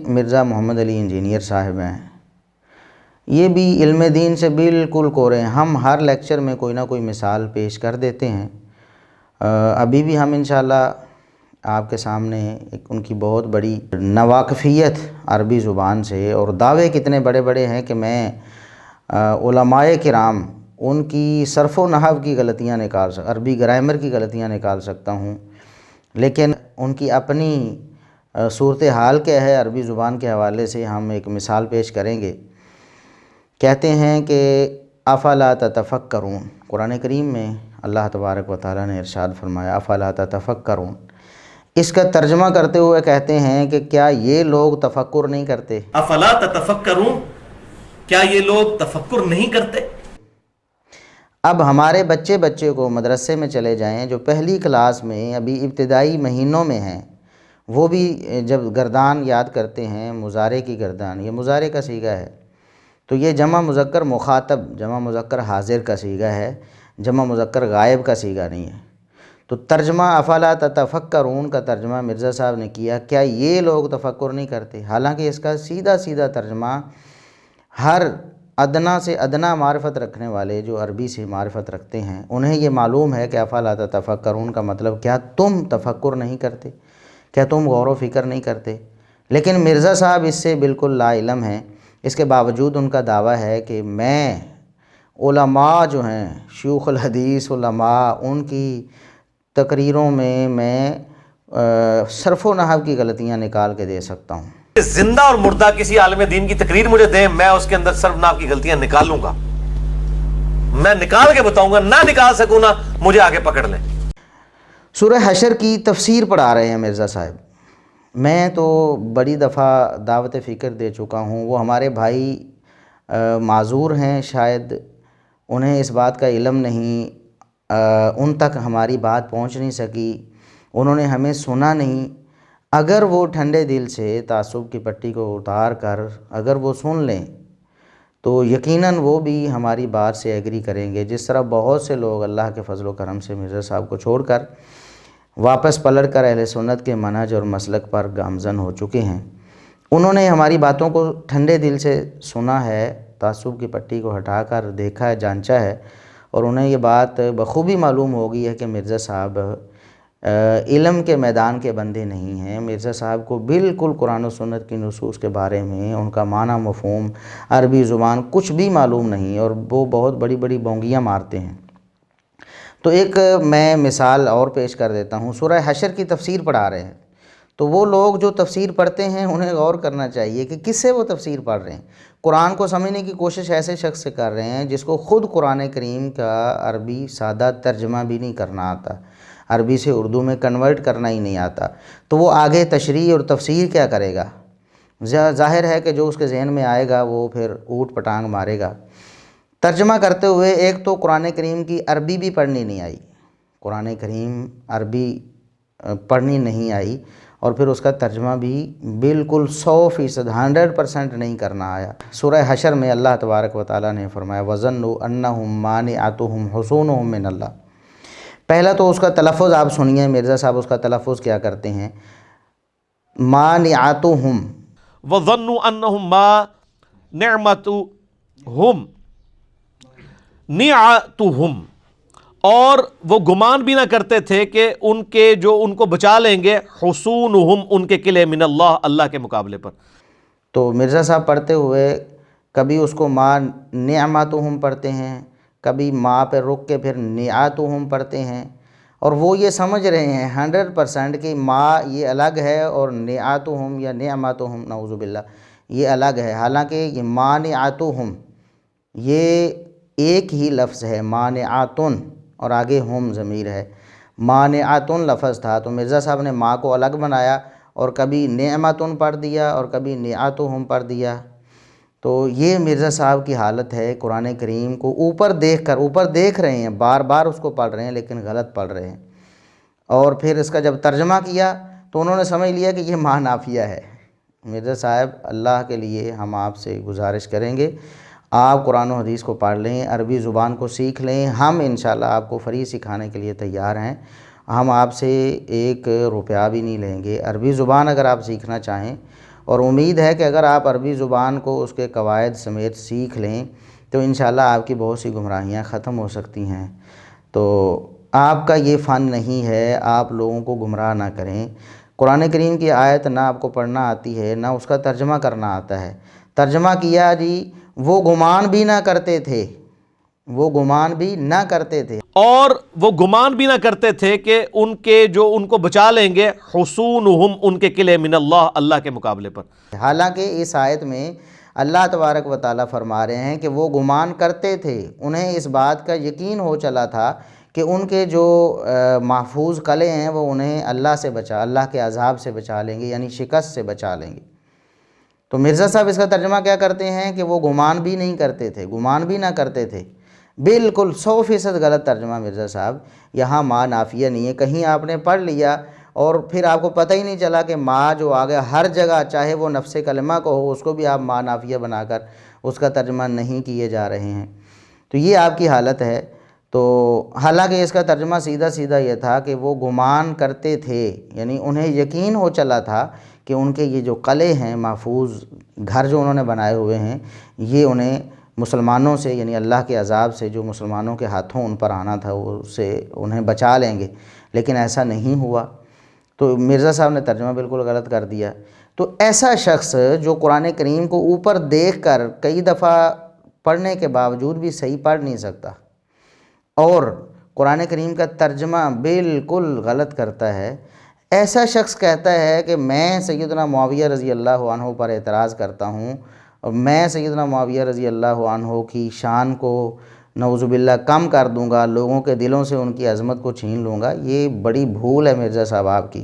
مرزا محمد علی engineer صاحب ہیں، یہ بھی علم دین سے بالکل کورے ہیں۔ ہم ہر لیکچر میں کوئی نہ کوئی مثال پیش کر دیتے ہیں۔ ابھی بھی ہم انشاءاللہ آپ کے سامنے ایک ان کی بہت بڑی ناواقفیت عربی زبان سے، اور دعوے کتنے بڑے بڑے ہیں کہ میں علماء کرام ان کی صرف و نحو کی غلطیاں نکال سکتا، عربی گرامر کی غلطیاں نکال سکتا ہوں، لیکن ان کی اپنی صورتحال کیا ہے عربی زبان کے حوالے سے ہم ایک مثال پیش کریں گے۔ کہتے ہیں کہ افلا تتفکرون، قرآن کریم میں اللہ تبارک و تعالیٰ نے ارشاد فرمایا افلا تتفکرون، اس کا ترجمہ کرتے ہوئے کہتے ہیں کہ کیا یہ لوگ تفکر نہیں کرتے؟ افلا تتفکرون، کیا یہ لوگ تفکر نہیں کرتے؟ اب ہمارے بچے کو مدرسے میں چلے جائیں جو پہلی کلاس میں ابھی ابتدائی مہینوں میں ہیں، وہ بھی جب گردان یاد کرتے ہیں مضارع کی گردان، یہ مضارع کا صیغہ ہے، تو یہ جمع مذکر مخاطب، جمع مذکر حاضر کا صیغہ ہے، جمع مذکر غائب کا صیغہ نہیں ہے۔ تو ترجمہ افلا تتفکرون کا ترجمہ مرزا صاحب نے کیا کیا یہ لوگ تفکر نہیں کرتے، حالانکہ اس کا سیدھا سیدھا ترجمہ ہر ادنا سے ادنا معرفت رکھنے والے جو عربی سے معرفت رکھتے ہیں انہیں یہ معلوم ہے کہ افلا تتفکرون کا مطلب کیا تم تفکر نہیں کرتے، کیا تم غور و فکر نہیں کرتے؟ لیکن مرزا صاحب اس سے بالکل لا علم ہیں۔ اس کے باوجود ان کا دعویٰ ہے کہ میں علماء جو ہیں شیوخ الحدیث علماء ان کی تقریروں میں صرف و نحو کی غلطیاں نکال کے دے سکتا ہوں۔ زندہ اور مردہ کسی عالم دین کی تقریر مجھے دیں، میں اس کے اندر صرف نحو کی غلطیاں نکالوں گا، میں نکال کے بتاؤں گا، نہ نکال سکوں نا مجھے آگے پکڑ لیں۔ سورہ حشر کی تفسیر پڑھا رہے ہیں مرزا صاحب، میں تو بڑی دفعہ دعوت فکر دے چکا ہوں، وہ ہمارے بھائی معذور ہیں، شاید انہیں اس بات کا علم نہیں، ان تک ہماری بات پہنچ نہیں سکی، انہوں نے ہمیں سنا نہیں۔ اگر وہ ٹھنڈے دل سے تعصب کی پٹی کو اتار کر اگر وہ سن لیں تو یقیناً وہ بھی ہماری بات سے ایگری کریں گے، جس طرح بہت سے لوگ اللہ کے فضل و کرم سے مرزا صاحب کو چھوڑ کر واپس پلٹ کر اہل سنت کے منہج اور مسلک پر گامزن ہو چکے ہیں۔ انہوں نے ہماری باتوں کو ٹھنڈے دل سے سنا ہے، تعصب کی پٹی کو ہٹا کر دیکھا ہے، جانچا ہے، اور انہیں یہ بات بخوبی معلوم ہو گئی ہے کہ مرزا صاحب علم کے میدان کے بندے نہیں ہیں۔ مرزا صاحب کو بالکل قرآن و سنت کی نصوص کے بارے میں ان کا معنی مفہوم عربی زبان کچھ بھی معلوم نہیں، اور وہ بہت بڑی بڑی بونگیاں مارتے ہیں۔ تو ایک میں مثال اور پیش کر دیتا ہوں، سورہ حشر کی تفسیر پڑھا رہے ہیں، تو وہ لوگ جو تفسیر پڑھتے ہیں انہیں غور کرنا چاہیے کہ کس سے وہ تفسیر پڑھ رہے ہیں۔ قرآن کو سمجھنے کی کوشش ایسے شخص سے کر رہے ہیں جس کو خود قرآن کریم کا عربی سادہ ترجمہ بھی نہیں کرنا آتا، عربی سے اردو میں کنورٹ کرنا ہی نہیں آتا، تو وہ آگے تشریح اور تفسیر کیا کرے گا؟ ظاہر ہے کہ جو اس کے ذہن میں آئے گا وہ پھر اوٹ پٹانگ مارے گا۔ ترجمہ کرتے ہوئے ایک تو قرآن کریم کی عربی بھی پڑھنی نہیں آئی، قرآن کریم عربی پڑھنی نہیں آئی، اور پھر اس کا ترجمہ بھی بالکل 100% 100% نہیں کرنا آیا۔ سورہ حشر میں اللہ تبارک و تعالیٰ نے فرمایا وَظَنُّوا أَنَّهُمْ مَانِعَتُهُمْ حُصُونُهُم مِّنَ اللَّهِ۔ پہلا تو اس کا تلفظ آپ سنیے، مرزا صاحب اس کا تلفظ کیا کرتے ہیں، مَانِعَتُهُمْ، وَظَنُّوا أَنَّهُمْ مَانِعَتُهُمْ، نِعَتُهُمْ، اور وہ گمان بھی نہ کرتے تھے کہ ان کے جو ان کو بچا لیں گے، حصونہم، ان کے قلعے، من اللہ، اللہ کے مقابلے پر۔ تو مرزا صاحب پڑھتے ہوئے کبھی اس کو ما نعمتہم پڑھتے ہیں، کبھی ما پہ رک کے پھر نعاتہم پڑھتے ہیں، اور وہ یہ سمجھ رہے ہیں 100% کہ ما یہ الگ ہے اور نعاتہم یا نعمتہم نعوذ باللہ یہ الگ ہے، حالانکہ یہ مانعاتہم یہ ایک ہی لفظ ہے، مانعاتن اور آگے ہم ضمیر ہے، مانعاتن لفظ تھا، تو مرزا صاحب نے ما کو الگ بنایا اور کبھی نعمتن پڑھ دیا اور کبھی نعاتہم پڑھ دیا۔ تو یہ مرزا صاحب کی حالت ہے، قرآن کریم کو اوپر دیکھ رہے ہیں، بار بار اس کو پڑھ رہے ہیں لیکن غلط پڑھ رہے ہیں، اور پھر اس کا جب ترجمہ کیا تو انہوں نے سمجھ لیا کہ یہ ماں نافیہ ہے۔ مرزا صاحب اللہ کے لیے ہم آپ سے گزارش کریں گے، آپ قرآن و حدیث کو پڑھ لیں، عربی زبان کو سیکھ لیں، ہم انشاءاللہ آپ کو فری سکھانے کے لیے تیار ہیں، ہم آپ سے 1 روپیہ بھی نہیں لیں گے۔ عربی زبان اگر آپ سیکھنا چاہیں اور امید ہے کہ اگر آپ عربی زبان کو اس کے قواعد سمیت سیکھ لیں تو انشاءاللہ آپ کی بہت سی گمراہیاں ختم ہو سکتی ہیں۔ تو آپ کا یہ فن نہیں ہے، آپ لوگوں کو گمراہ نہ کریں۔ قرآن کریم کی آیت نہ آپ کو پڑھنا آتی ہے، نہ اس کا ترجمہ کرنا آتا ہے۔ ترجمہ کیا جی، وہ گمان بھی نہ کرتے تھے، وہ گمان بھی نہ کرتے تھے، اور وہ گمان بھی نہ کرتے تھے کہ ان کے جو ان کو بچا لیں گے، حصونہم، ان کے قلعے، من اللہ، اللہ کے مقابلے پر۔ حالانکہ اس آیت میں اللہ تبارک و تعالیٰ فرما رہے ہیں کہ وہ گمان کرتے تھے، انہیں اس بات کا یقین ہو چلا تھا کہ ان کے جو محفوظ قلعے ہیں وہ انہیں اللہ کے عذاب سے بچا لیں گے، یعنی شکست سے بچا لیں گے۔ تو مرزا صاحب اس کا ترجمہ کیا کرتے ہیں کہ وہ گمان بھی نہیں کرتے تھے، گمان بھی نہ کرتے تھے۔ بالکل 100% غلط ترجمہ مرزا صاحب، یہاں ما نافیہ نہیں ہے۔ کہیں آپ نے پڑھ لیا اور پھر آپ کو پتہ ہی نہیں چلا کہ ما جو آگے ہر جگہ، چاہے وہ نفس کلمہ کو ہو، اس کو بھی آپ ما نافیہ بنا کر اس کا ترجمہ نہیں کیے جا رہے ہیں۔ تو یہ آپ کی حالت ہے۔ تو حالانکہ اس کا ترجمہ سیدھا سیدھا یہ تھا کہ وہ گمان کرتے تھے، یعنی انہیں یقین ہو چلا تھا کہ ان کے یہ جو قلعے ہیں، محفوظ گھر جو انہوں نے بنائے ہوئے ہیں، یہ انہیں مسلمانوں سے، یعنی اللہ کے عذاب سے جو مسلمانوں کے ہاتھوں ان پر آنا تھا، اس سے انہیں بچا لیں گے، لیکن ایسا نہیں ہوا۔ تو مرزا صاحب نے ترجمہ بالکل غلط کر دیا۔ تو ایسا شخص جو قرآن کریم کو اوپر دیکھ کر کئی دفعہ پڑھنے کے باوجود بھی صحیح پڑھ نہیں سکتا اور قرآن کریم کا ترجمہ بالکل غلط کرتا ہے، ایسا شخص کہتا ہے کہ میں سیدنا معاویہ رضی اللہ عنہ پر اعتراض کرتا ہوں اور میں سیدنا معاویہ رضی اللہ عنہ کی شان کو نعوذ باللہ کم کر دوں گا، لوگوں کے دلوں سے ان کی عظمت کو چھین لوں گا، یہ بڑی بھول ہے مرزا صاحب آپ کی۔